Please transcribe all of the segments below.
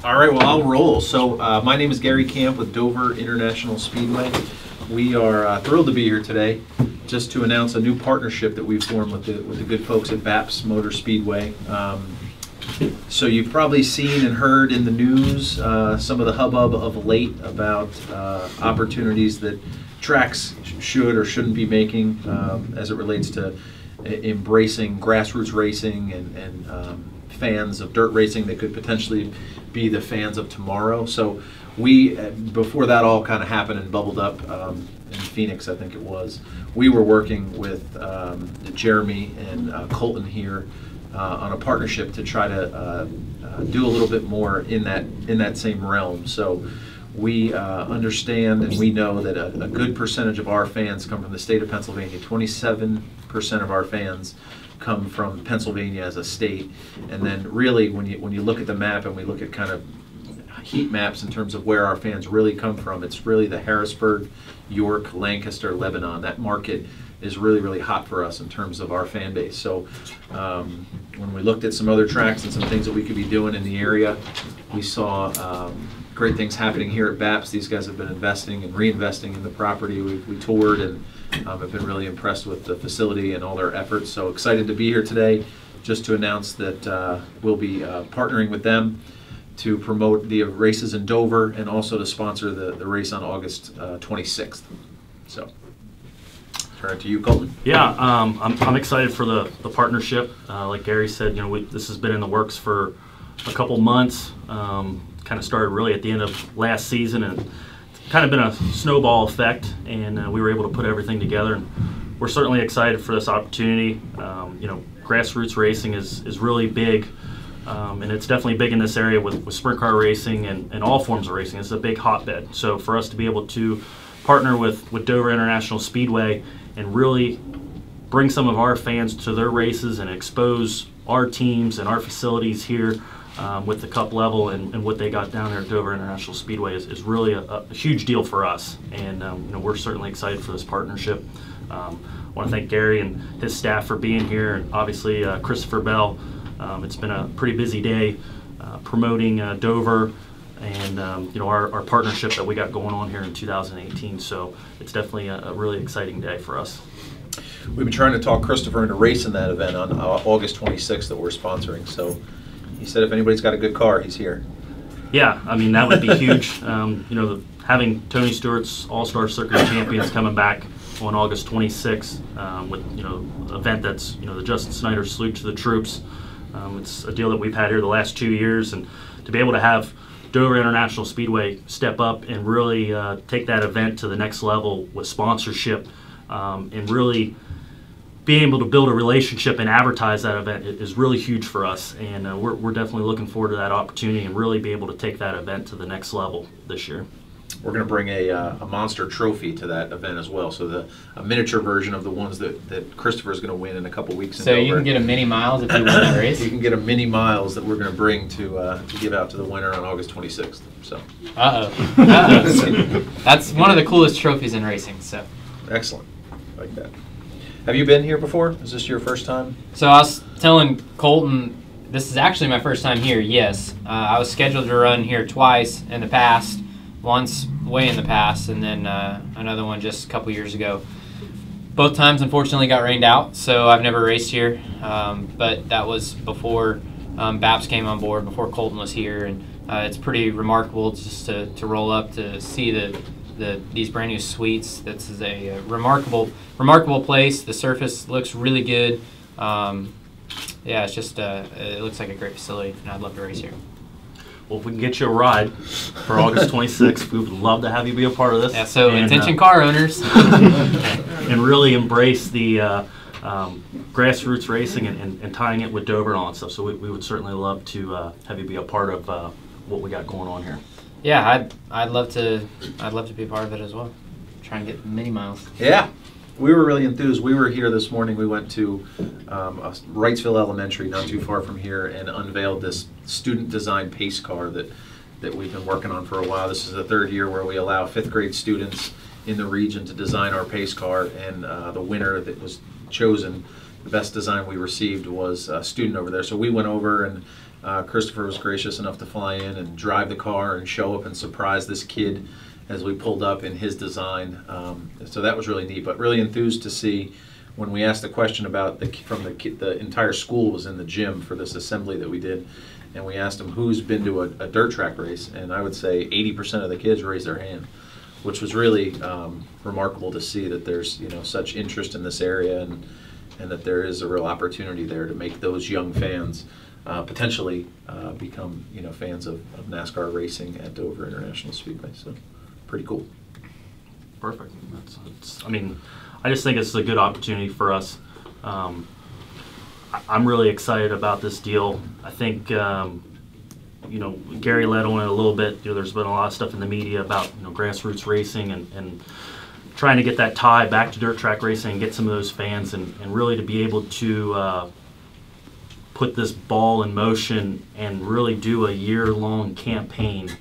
All right, well, I'll roll. So my name is Gary Camp with Dover International Speedway. We are thrilled to be here today just to announce a new partnership that we've formed with the good folks at BAPS Motor Speedway. So you've probably seen and heard in the news some of the hubbub of late about opportunities that tracks should or shouldn't be making as it relates to embracing grassroots racing and fans of dirt racing that could potentially be the fans of tomorrow. So we, before that all kind of happened and bubbled up in Phoenix, I think it was, we were working with Jeremy and Kolten here on a partnership to try to do a little bit more in that same realm. So we understand and we know that a good percentage of our fans come from the state of Pennsylvania. 27% of our fans come from Pennsylvania as a state. And then really when you look at the map and we look at kind of heat maps in terms of where our fans really come from, it's really the Harrisburg, York, Lancaster, Lebanon. That market is really, really hot for us in terms of our fan base. So when we looked at some other tracks and some things that we could be doing in the area, we saw great things happening here at BAPS. These guys have been investing and reinvesting in the property. We toured and have been really impressed with the facility and all their efforts. So excited to be here today just to announce that we'll be partnering with them to promote the races in Dover and also to sponsor the race on August 26th. So turn it to you, Kolten. Yeah, I'm excited for the partnership. Like Gary said, this has been in the works for a couple months. Kind of started really at the end of last season, and it's kind of been a snowball effect, and we were able to put everything together. And we're certainly excited for this opportunity. Grassroots racing is really big, and it's definitely big in this area with sprint car racing and all forms of racing. It's a big hotbed. So for us to be able to partner with Dover International Speedway and really bring some of our fans to their races and expose our teams and our facilities here with the Cup level and what they got down there at Dover International Speedway is really a huge deal for us. And we're certainly excited for this partnership. I want to thank Gary and his staff for being here, and obviously Christopher Bell. It's been a pretty busy day promoting Dover and our partnership that we got going on here in 2018. So it's definitely a really exciting day for us. We've been trying to talk Christopher into racing that event on August 26th that we're sponsoring. So he said if anybody's got a good car, he's here. Yeah, I mean, that would be huge. Having Tony Stewart's All-Star Circuit Champions coming back on August 26th with an event that's the Justin Snyder Salute to the Troops. It's a deal that we've had here the last 2 years, and to be able to have Dover International Speedway step up and really take that event to the next level with sponsorship and really being able to build a relationship and advertise that event is really huge for us, and we're definitely looking forward to that opportunity and really be able to take that event to the next level this year. We're going to bring a monster trophy to that event as well, so a miniature version of the ones that Christopher is going to win in a couple weeks. So you can get a mini miles if you win that race? You can get a mini miles that we're going to bring to give out to the winner on August 26th. So. That's one of the coolest trophies in racing. So. Excellent. Like that. Have you been here before? Is this your first time? So I was telling Kolten, this is actually my first time here, yes. I was scheduled to run here twice in the past, once way in the past, and then another one just a couple years ago. Both times, unfortunately, got rained out, so I've never raced here. But that was before BAPS came on board, before Kolten was here, and it's pretty remarkable just to roll up to see these brand new suites. This is a remarkable place. The surface looks really good. Yeah, it's just it looks like a great facility, and I'd love to race here. Well, if we can get you a ride for August 26th, we would love to have you be a part of this. Yeah, so attention car owners. And really embrace the grassroots racing and tying it with Dover and all that stuff. So we would certainly love to have you be a part of what we got going on here. Yeah, I'd love to be a part of it as well. Try and get mini miles. Yeah. We were really enthused. We were here this morning. We went to Wrightsville Elementary, not too far from here, and unveiled this student-designed pace car that we've been working on for a while. This is the third year where we allow fifth-grade students in the region to design our pace car, and the winner that was chosen, the best design we received, was a student over there. So we went over and Christopher was gracious enough to fly in and drive the car and show up and surprise this kid as we pulled up in his design. So that was really neat, but really enthused to see when we asked the question about the entire school was in the gym for this assembly that we did, and we asked them who's been to a dirt track race, and I would say 80% of the kids raised their hand, which was really remarkable to see that there's such interest in this area, and that there is a real opportunity there to make those young fans potentially become fans of NASCAR racing at Dover International Speedway. So pretty cool. Perfect. I mean, I just think it's a good opportunity for us. I'm really excited about this deal. I think, Gary led on it a little bit. There's been a lot of stuff in the media about grassroots racing and trying to get that tie back to dirt track racing and get some of those fans and really to be able to put this ball in motion and really do a year-long campaign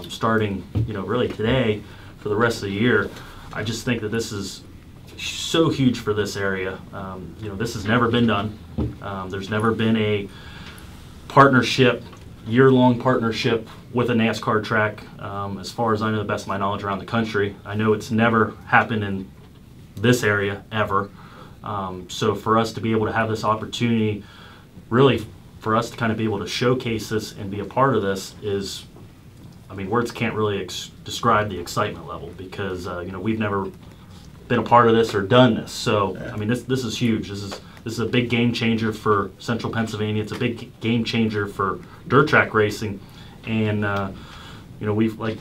starting really today for the rest of the year. I just think that this is so huge for this area. This has never been done. There's never been a partnership, year-long partnership with a NASCAR track, as far as I know, the best of my knowledge, around the country. I know it's never happened in this area ever. So for us to be able to have this opportunity, really for us to kind of be able to showcase this and be a part of this is, I mean, words can't really describe the excitement level, because we've never been a part of this or done this. So I mean, this is huge. This is a big game changer for Central Pennsylvania. It's a big game changer for dirt track racing, and we've like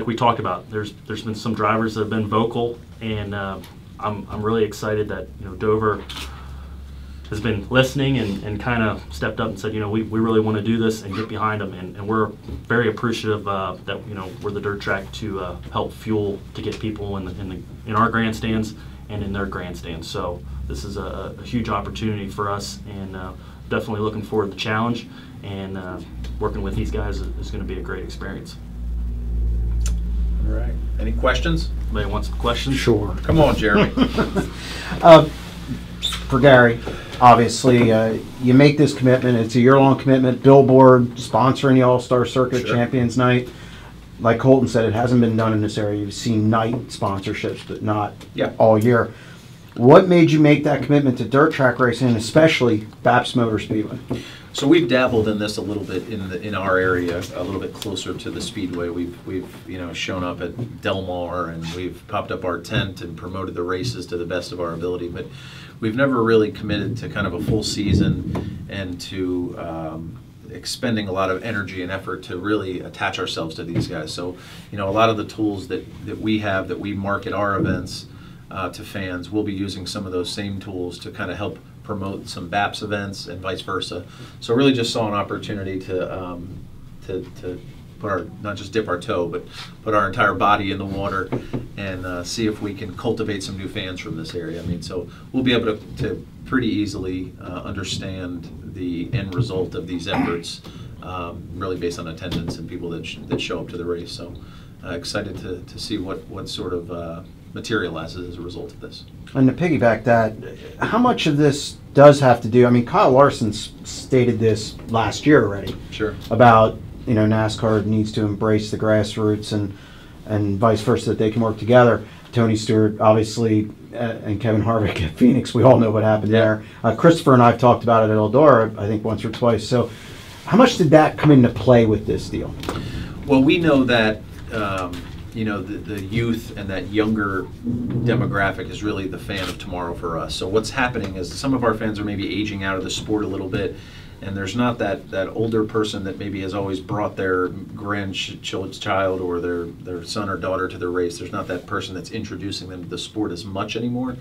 we talked about. There's been some drivers that have been vocal, and I'm really excited that Dover has been listening and kind of stepped up and said, we really want to do this and get behind them, and we're very appreciative that we're the dirt track to help fuel to get people in our grandstands and in their grandstands. So this is a huge opportunity for us, and definitely looking forward to the challenge, and working with these guys is going to be a great experience. All right. Any questions? Anybody want some questions? Sure. Come on, Jeremy. For Gary, obviously, you make this commitment. It's a year-long commitment. Billboard sponsoring the All-Star Circuit Sure. Champions Night. Like Kolten said, it hasn't been done in this area. You've seen night sponsorships, but not all year. What made you make that commitment to dirt track racing, and especially Baps Motor Speedway? So we've dabbled in this a little bit in our area, a little bit closer to the speedway. We've shown up at Del Mar, and we've popped up our tent and promoted the races to the best of our ability. But we've never really committed to kind of a full season and to expending a lot of energy and effort to really attach ourselves to these guys. So a lot of the tools that we have, that we market our events to fans, we'll be using some of those same tools to kind of help promote some BAPS events and vice versa. So really just saw an opportunity to put our, not just dip our toe, but put our entire body in the water and see if we can cultivate some new fans from this area. I mean, so we'll be able to pretty easily understand the end result of these efforts, really based on attendance and people that show up to the race. So excited to see what sort of materializes as a result of this. And to piggyback that, how much of this does have to do, I mean, Kyle Larson stated this last year already. Sure. About, NASCAR needs to embrace the grassroots and vice versa, that they can work together. Tony Stewart, obviously, and Kevin Harvick at Phoenix, we all know what happened there. Christopher and I have talked about it at Eldora, I think once or twice. So how much did that come into play with this deal? Well, we know that the youth and that younger demographic is really the fan of tomorrow for us. So what's happening is some of our fans are maybe aging out of the sport a little bit, and there's not that older person that maybe has always brought their grandchild or their son or daughter to the race. There's not that person that's introducing them to the sport as much anymore.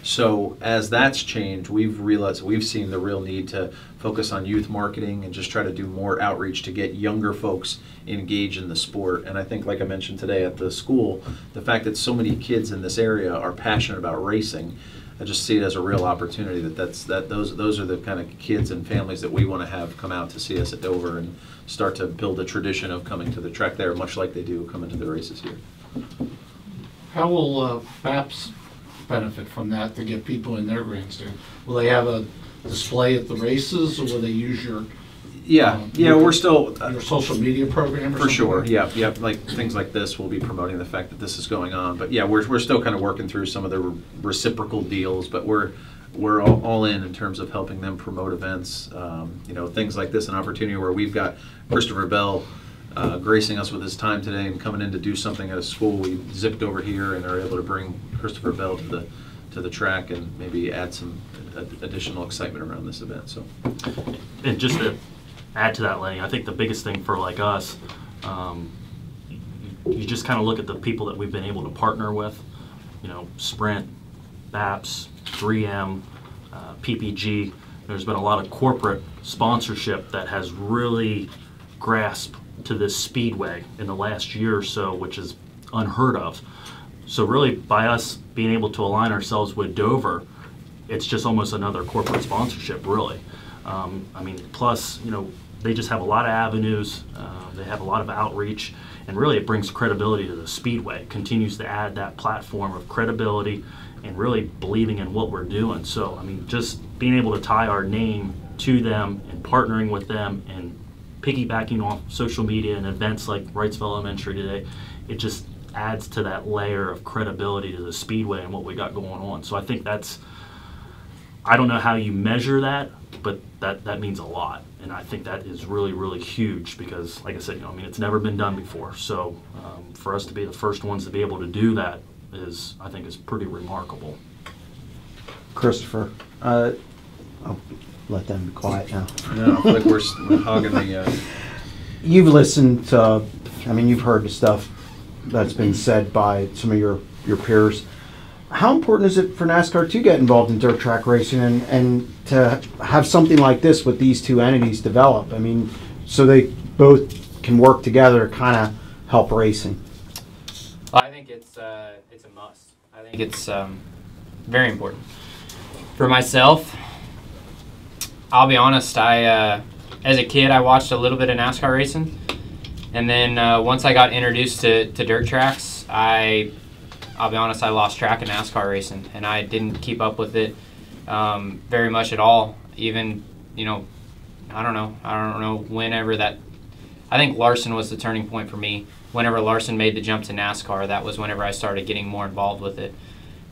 So as that's changed, we've seen the real need to focus on youth marketing and just try to do more outreach to get younger folks engaged in the sport. And I think, like I mentioned today at the school, the fact that so many kids in this area are passionate about racing, I just see it as a real opportunity those are the kind of kids and families that we want to have come out to see us at Dover and start to build a tradition of coming to the track there, much like they do coming to the races here. How will BAPS benefit from that to get people in their grandstand? Will they have a display at the races, or will they use your Yeah, we're still your social media program or for something? sure. Yeah, like things like this, we'll be promoting the fact that this is going on. But yeah, we're still kind of working through some of the reciprocal deals, but we're all in terms of helping them promote events. Things like this, an opportunity where we've got Christopher Bell gracing us with his time today and coming in to do something at a school. We zipped over here and are able to bring Christopher Bell to the track and maybe add some additional excitement around this event. So, and just to add to that, Lenny, I think the biggest thing for like us, you just kind of look at the people that we've been able to partner with. Sprint, BAPS, 3M, PPG. There's been a lot of corporate sponsorship that has really grasped to this speedway in the last year or so, which is unheard of. So really, by us being able to align ourselves with Dover, it's just almost another corporate sponsorship, really. Plus, they just have a lot of avenues. They have a lot of outreach, and really it brings credibility to the speedway. It continues to add that platform of credibility and really believing in what we're doing. So, just being able to tie our name to them and partnering with them and piggybacking off social media and events like Wrightsville Elementary today, it just adds to that layer of credibility to the speedway and what we got going on. So I think I don't know how you measure that, but that means a lot. And I think that is really, really huge because, like I said, it's never been done before. So for us to be the first ones to be able to do that I think is pretty remarkable. Christopher, I'll let them be quiet now. no, I feel like we're hogging the. You've listened to, you've heard the stuff that's been said by some of your peers. How important is it for NASCAR to get involved in dirt track racing and to have something like this with these two entities develop? So they both can work together to kind of help racing. Well, I think it's a must. I think it's very important. For myself, I'll be honest, as a kid, I watched a little bit of NASCAR racing. And then once I got introduced to dirt tracks, I'll be honest, I lost track of NASCAR racing, and I didn't keep up with it very much at all. Even, I don't know whenever that, I think Larson was the turning point for me. Whenever Larson made the jump to NASCAR, that was whenever I started getting more involved with it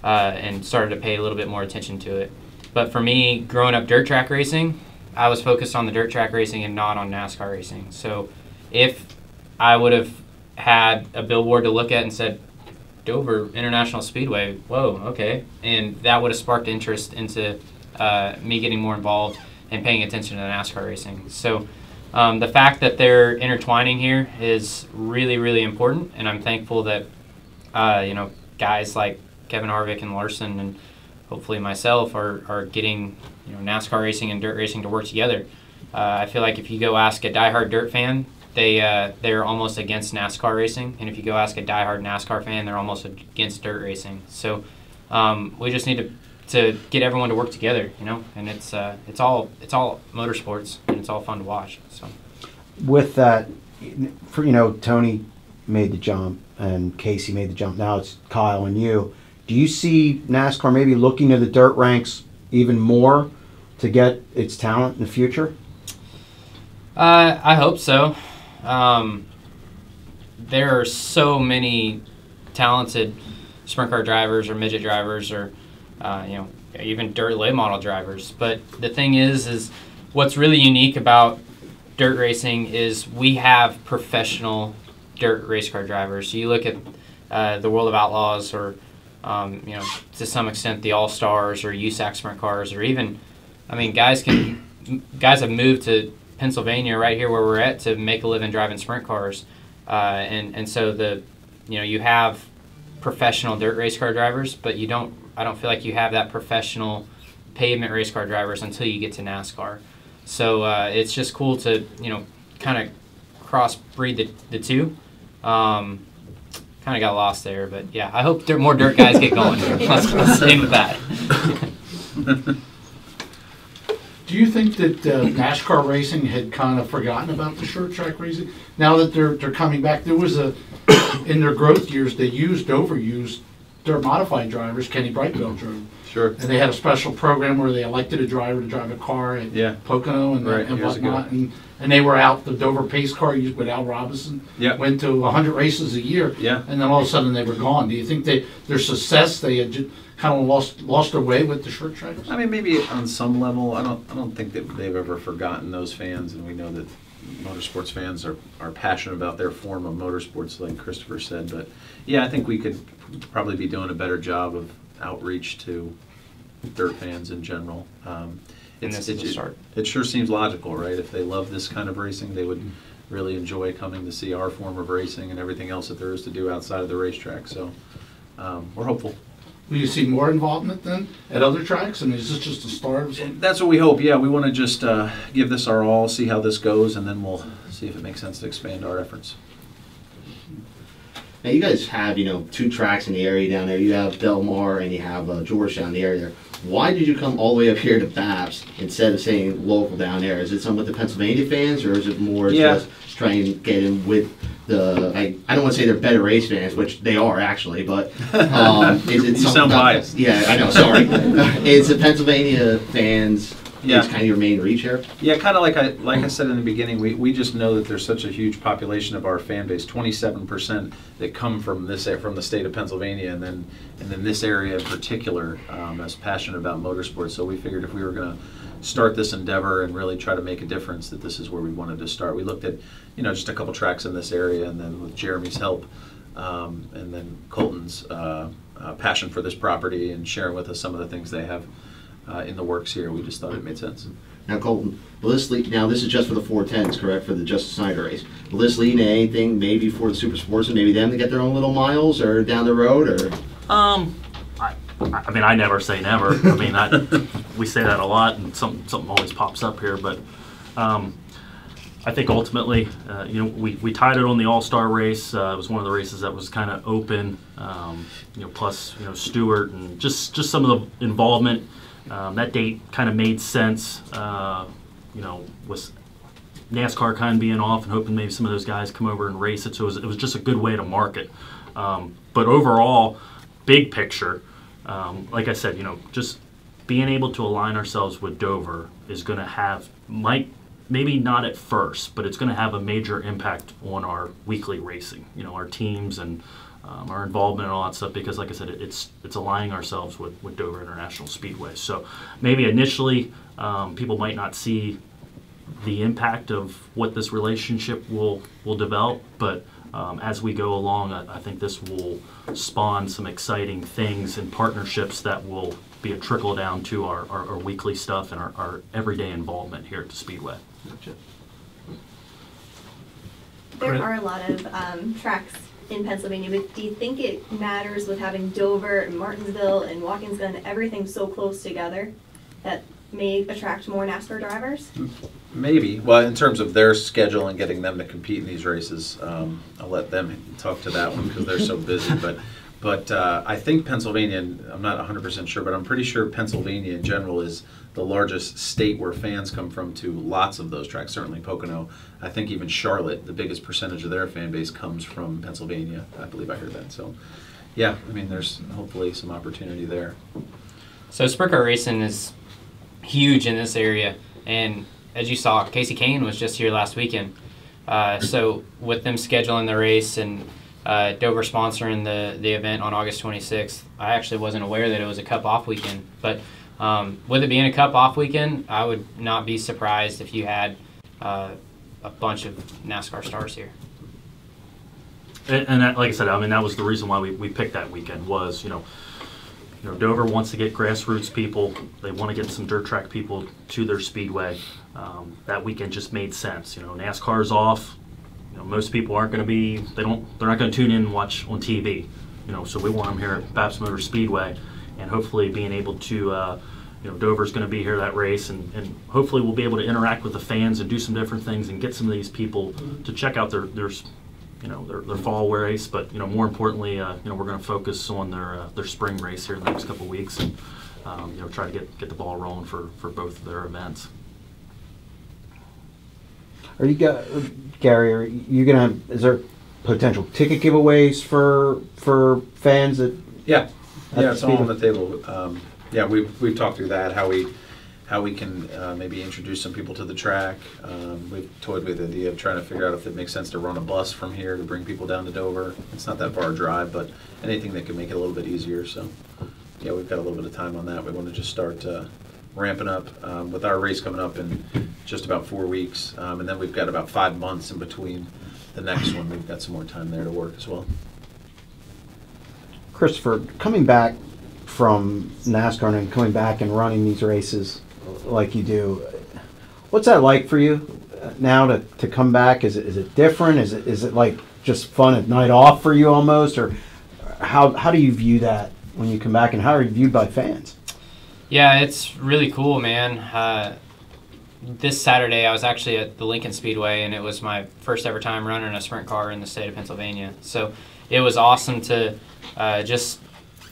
and started to pay a little bit more attention to it. But for me, growing up dirt track racing, I was focused on the dirt track racing and not on NASCAR racing. So if I would have had a billboard to look at and said, Dover International Speedway, whoa, okay. And that would have sparked interest into me getting more involved and paying attention to NASCAR racing. So the fact that they're intertwining here is really, really important, and I'm thankful that, guys like Kevin Harvick and Larson and hopefully myself are getting NASCAR racing and dirt racing to work together. I feel like if you go ask a diehard dirt fan, they're almost against NASCAR racing, and if you go ask a diehard NASCAR fan, they're almost against dirt racing. So we just need to get everyone to work together, and it's all motorsports, and it's all fun to watch. So with that, Tony made the jump and Casey made the jump. Now it's Kyle and you. Do you see NASCAR maybe looking to the dirt ranks even more to get its talent in the future? I hope so. There are so many talented sprint car drivers or midget drivers or even dirt late model drivers. But the thing is what's really unique about dirt racing is we have professional dirt race car drivers. You look at the World of Outlaws or to some extent the All Stars or USAC sprint cars, or even guys have moved to Pennsylvania right here where we're at to make a living driving sprint cars, and so you have professional dirt race car drivers, but I don't feel like you have that professional pavement race car drivers until you get to NASCAR. So it's just cool to kind of crossbreed the two. Kind of got lost there, but yeah, I hope more dirt guys get going. Let's end with that. Do you think that NASCAR racing had kind of forgotten about the short track racing? Now that they're coming back, there was in their growth years, they overused dirt modified drivers, Kenny Brightbill drove. Sure. And they had a special program where they elected a driver to drive a car at Yeah. Pocono and, Right, and years ago. whatnot. And they were out, the Dover pace car used with Al Robinson. Yeah. Went to 100 races a year. Yeah. And then all of a sudden they were gone. Do you think their success, they had kind of lost their way with the short tracks? I mean, maybe on some level. I don't think that they've ever forgotten those fans, and we know that motorsports fans are passionate about their form of motorsports, like Christopher said. But yeah, I think we could probably be doing a better job of outreach to dirt fans in general. This is a start. It sure seems logical, right? If they love this kind of racing, they would really enjoy coming to see our form of racing and everything else that there is to do outside of the racetrack. So we're hopeful. Will you see more involvement then at other tracks? I mean, is this just a start of something? That's what we hope. Yeah, we want to just give this our all, see how this goes, and then we'll see if it makes sense to expand our efforts. Now you guys have, 2 tracks in the area down there. You have Del Mar and you have Georgetown in the area there. Why did you come all the way up here to Baps instead of staying local down there? Is it something with the Pennsylvania fans, or is it more just trying to get in with the, I don't want to say they're better race fans, which they are actually, but is it You something sound about- biased. Yeah, I know, sorry. Is the Pennsylvania fans, Yeah. it's kind of your main reach here? Yeah, kind of like I said in the beginning, we just know that there's such a huge population of our fan base, 27% that come from the state of Pennsylvania, and then this area in particular is passionate about motorsports. So we figured if we were going to start this endeavor and really try to make a difference, that this is where we wanted to start. We looked at just a couple tracks in this area, and then with Jeremy's help, and then Kolten's passion for this property and sharing with us some of the things they have in the works here, we just thought it made sense. Now, Colton, will this lead, now this is just for the 410s, correct, for the Justice Snyder race. Will this lead to anything maybe for the super sports and maybe them to get their own little miles or down the road, or? I mean, I never say never. I mean, we say that a lot, and something always pops up here. But I think ultimately, we tied it on the All-Star race. It was one of the races that was kind of open. Plus Stewart and just some of the involvement. That date kind of made sense. With NASCAR kind of being off and hoping maybe some of those guys come over and race it. So it was just a good way to market. But overall, big picture. Like I said, just being able to align ourselves with Dover is going to maybe not at first, but it's going to have a major impact on our weekly racing, our teams and our involvement and all that stuff, because like I said, it's aligning ourselves with Dover International Speedway. So maybe initially people might not see the impact of what this relationship will develop, but as we go along, I think this will spawn some exciting things and partnerships that will be a trickle down to our weekly stuff and our everyday involvement here at the Speedway. There are a lot of tracks in Pennsylvania, but do you think it matters with having Dover and Martinsville and Watkinsville and everything so close together that may attract more NASCAR drivers? Maybe. Well, in terms of their schedule and getting them to compete in these races, I'll let them talk to that one because they're so busy. But I think Pennsylvania, I'm not 100% sure, but I'm pretty sure Pennsylvania in general is the largest state where fans come from to lots of those tracks, certainly Pocono. I think even Charlotte, the biggest percentage of their fan base comes from Pennsylvania. I believe I heard that. So, yeah, I mean, there's hopefully some opportunity there. So sprint car racing is huge in this area, and as you saw, Casey Kane was just here last weekend. So with them scheduling the race and Dover sponsoring the event on August 26th, I actually wasn't aware that it was a Cup off weekend. But with it being a Cup off weekend, I would not be surprised if you had a bunch of NASCAR stars here. And that, like I said, I mean, that was the reason why we picked that weekend was, Dover wants to get grassroots people. They want to get some dirt track people to their speedway. That weekend just made sense. NASCAR's off. Most people aren't going to be. They're not going to tune in and watch on TV. So we want them here at Baps Motor Speedway, and hopefully being able to. Dover's going to be here that race, and hopefully we'll be able to interact with the fans and do some different things and get some of these people to check out their fall race. But more importantly, we're going to focus on their spring race here in the next couple of weeks, and try to get the ball rolling for both of their events. Are you Gary? Are you is there potential ticket giveaways for fans that? Yeah, Yeah, it's all on the table. Yeah, we've talked through that, how we can maybe introduce some people to the track. We've toyed with the idea of trying to figure out if it makes sense to run a bus from here to bring people down to Dover. It's not that far a drive, but anything that can make it a little bit easier. So, yeah, we've got a little bit of time on that. We want to just start ramping up with our race coming up in just about 4 weeks. And then we've got about 5 months in between the next one. We've got some more time there to work as well. Christopher, coming back from NASCAR and coming back and running these races like you do, what's that like for you now to come back? Is it different? Is it like just fun at night off for you almost, or how do you view that when you come back, and how are you viewed by fans? Yeah, it's really cool, man. This Saturday I was actually at the Lincoln Speedway, and it was my first ever time running a sprint car in the state of Pennsylvania. So it was awesome to just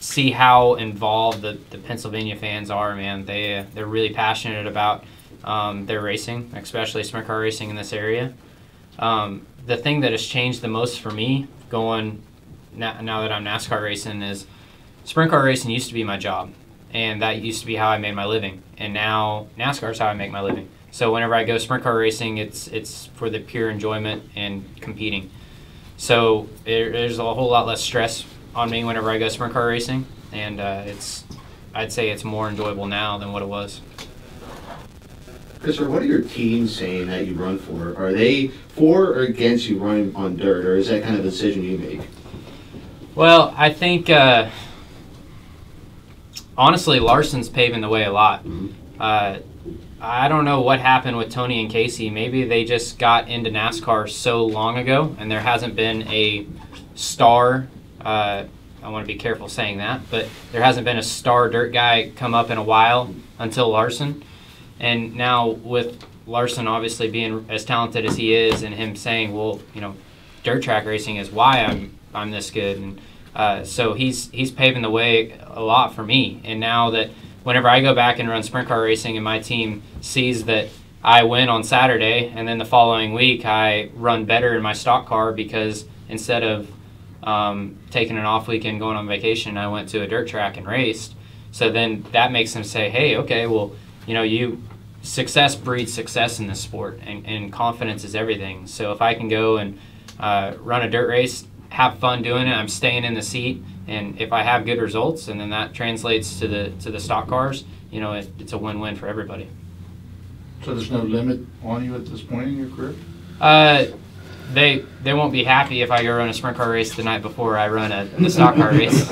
see how involved the Pennsylvania fans are, man. They're really passionate about their racing, especially sprint car racing in this area. The thing that has changed the most for me going now that I'm NASCAR racing is sprint car racing used to be my job, and that used to be how I made my living. And now NASCAR is how I make my living. So whenever I go sprint car racing, it's for the pure enjoyment and competing. So there's a whole lot less stress on me whenever I go sprint car racing, and I'd say it's more enjoyable now than what it was. Christopher, what are your teams saying that you run for? Are they for or against you running on dirt, or is that kind of a decision you make? Well, I think honestly, Larson's paving the way a lot. Mm-hmm. I don't know what happened with Tony and Casey. Maybe they just got into NASCAR so long ago, and there hasn't been a star. I want to be careful saying that, but there hasn't been a star dirt guy come up in a while until Larson. And now with Larson obviously being as talented as he is, and him saying, well, dirt track racing is why I'm this good, and so he's paving the way a lot for me. And now that whenever I go back and run sprint car racing and my team sees that I win on Saturday, and then the following week I run better in my stock car because instead of taking an off weekend going on vacation, I went to a dirt track and raced. So then that makes them say, hey, okay, well, success breeds success in this sport, and confidence is everything. So if I can go and run a dirt race, have fun doing it, I'm staying in the seat, and if I have good results, and then that translates to the stock cars, it's a win-win for everybody. So there's no limit on you at this point in your career? They won't be happy if I go run a sprint car race the night before I run the stock car race.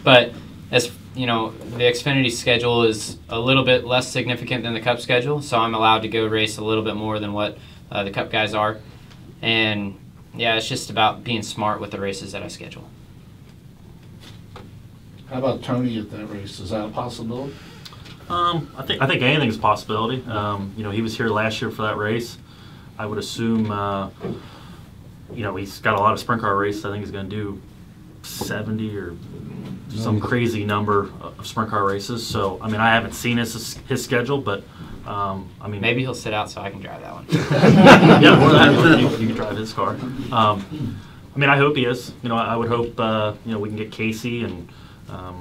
But as the Xfinity schedule is a little bit less significant than the Cup schedule, so I'm allowed to go race a little bit more than what the Cup guys are. And yeah, it's just about being smart with the races that I schedule. How about Tony at that race? Is that a possibility? I think anything's a possibility. He was here last year for that race. I would assume, he's got a lot of sprint car races. I think he's going to do 70 or some crazy number of sprint car races. So, I haven't seen his schedule, but, maybe he'll sit out so I can drive that one. Yeah, or that, you can drive his car. I hope he is. I would hope, we can get Casey and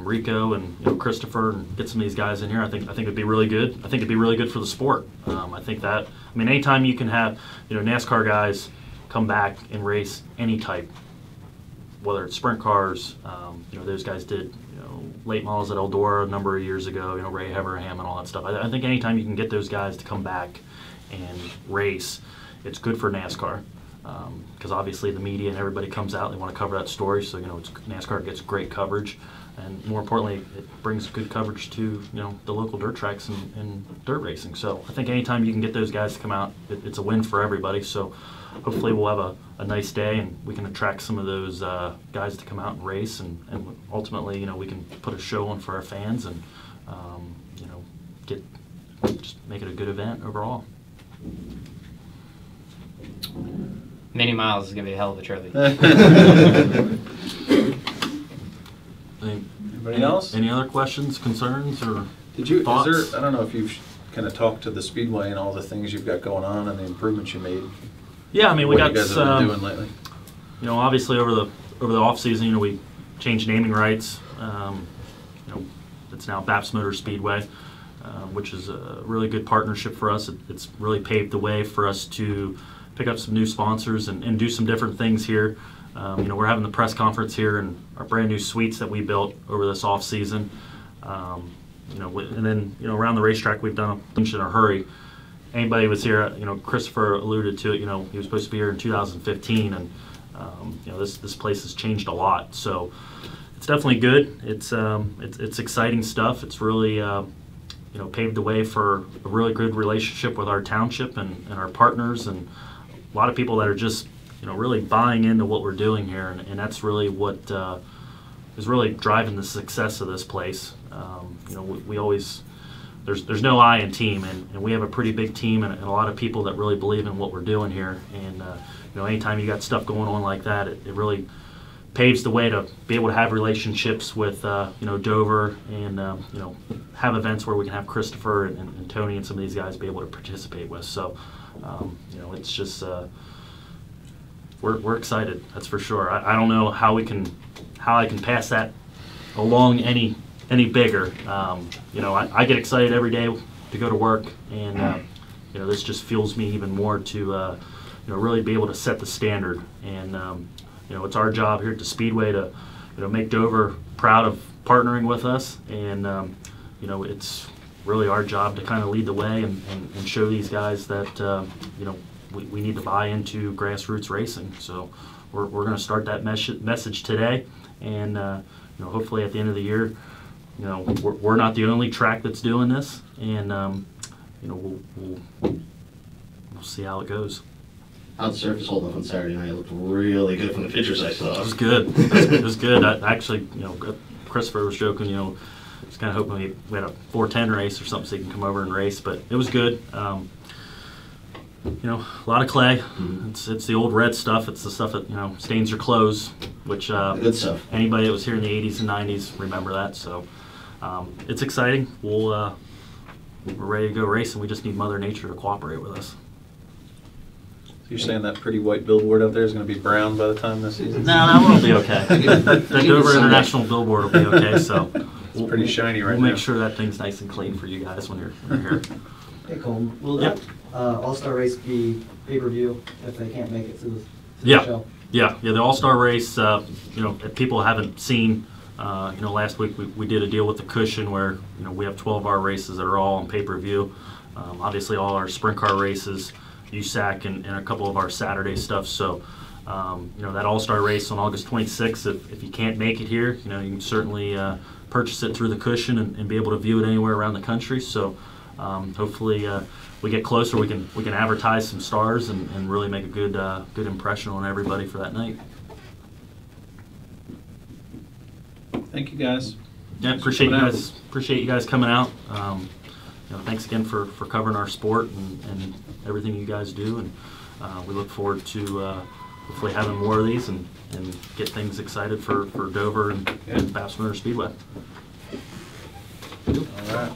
Rico and Christopher and get some of these guys in here. I think it'd be really good. I think it'd be really good for the sport. I think that, anytime you can have, NASCAR guys come back and race any type, whether it's sprint cars, those guys did, late models at Eldora a number of years ago, Ray Heverham and all that stuff. I think anytime you can get those guys to come back and race, it's good for NASCAR. Because obviously the media and everybody comes out, they want to cover that story, so NASCAR gets great coverage, and more importantly, it brings good coverage to the local dirt tracks and dirt racing. So I think anytime you can get those guys to come out, it's a win for everybody. So hopefully we'll have a nice day, and we can attract some of those guys to come out and race, and ultimately we can put a show on for our fans, and just make it a good event overall. Many miles is going to be a hell of a trophy. Anybody else? Any other questions, concerns, or thoughts? I don't know if you've kind of talked to the Speedway and all the things you've got going on and the improvements you made. Yeah, we what got you guys have been doing lately. Obviously over the off season, we changed naming rights It's now Baps Motor Speedway, which is a really good partnership for us. It's really paved the way for us to pick up some new sponsors and do some different things here. We're having the press conference here in our brand new suites that we built over this off season. And then around the racetrack we've done a bunch in a hurry. Anybody was here, Christopher alluded to it. He was supposed to be here in 2015, and this place has changed a lot. So it's definitely good. It's exciting stuff. It's really paved the way for a really good relationship with our township and our partners, and a lot of people that are just really buying into what we're doing here, and that's really what is really driving the success of this place. We always there's no I in team, and we have a pretty big team and a lot of people that really believe in what we're doing here. And anytime you got stuff going on like that, it really paves the way to be able to have relationships with Dover and have events where we can have Christopher and Tony and some of these guys be able to participate with. So it's just we're excited, that's for sure. I don't know how I can pass that along any bigger. I get excited every day to go to work, and this just fuels me even more to really be able to set the standard. And it's our job here at the Speedway to make Dover proud of partnering with us, and it's really our job to kind of lead the way and show these guys that we need to buy into grassroots racing. So we're going to start that message today, and hopefully at the end of the year, we're not the only track that's doing this, and we'll see how it goes. How'd the surface hold up on Saturday night? It looked really good from the pictures I saw. It was good. It was good. I actually, Christopher was joking, he's kind of hoping we had a 410 race or something so he can come over and race, but it was good. A lot of clay. Mm-hmm. It's the old red stuff. It's the stuff that stains your clothes, which good stuff. Anybody that was here in the 80s and 90s remember that. So it's exciting. We're ready to go racing. We just need Mother Nature to cooperate with us. So you're saying that pretty white billboard up there is going to be brown by the time this season? No, that one will be okay. The Dover International billboard will be okay. So it's pretty shiny right now. We'll make sure that thing's nice and clean for you guys when you're here. Hey Colton, will Yep. that All-Star race be pay-per-view if they can't make it to the Yeah. show? Yeah. The All-Star race, if people haven't seen, last week we did a deal with the Cushion where, we have 12-hour races that are all on pay-per-view. Obviously all our sprint car races, USAC, and a couple of our Saturday stuff. So, that All-Star race on August 26th, if you can't make it here, you can certainly purchase it through the Cushion and be able to view it anywhere around the country. So, hopefully we get closer, we can advertise some stars and really make a good impression on everybody for that night. Thank you, guys. Yeah, appreciate you guys coming out. Thanks again for covering our sport and everything you guys do, and we look forward to hopefully having more of these and get things excited for Dover and Baps Motor Speedway. All right.